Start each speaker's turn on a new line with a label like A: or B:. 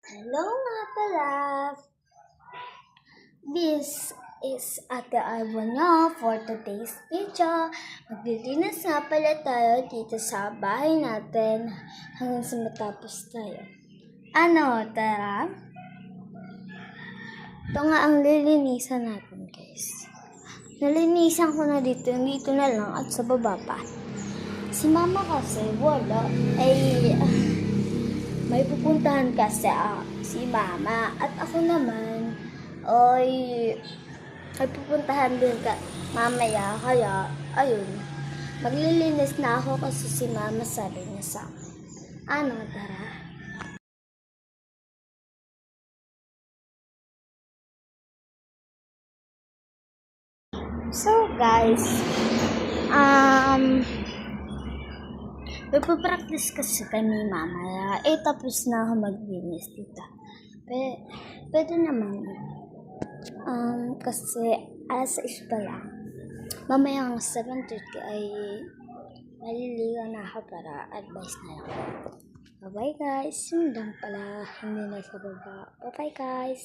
A: Hello nga pala. This is Ate Arbonia for today's video. Maglilinis nga pala tayo dito sa bahay natin hanggang sa matapos tayo. Ano, tara? Ito nga ang lilinisan natin, guys. Nalinisan ko na dito na lang at sa baba pa. Si mama kasi wala may pupuntahan kasi si mama at ako naman ay pupuntahan din mamaya, kaya ayun, maglilinis na ako kasi si mama sabi niya sa akin. Ano, tara? So guys, magpa-practice kasi kami mamaya. Tapos na ako maglinis dito. Pwede naman. Kasi alas 6 pa lang. Mamaya ang 7:30 ay maliligo na ako para advice na lang. Bye-bye guys. Yun lang pala. Hindi na sa baba. Bye-bye guys.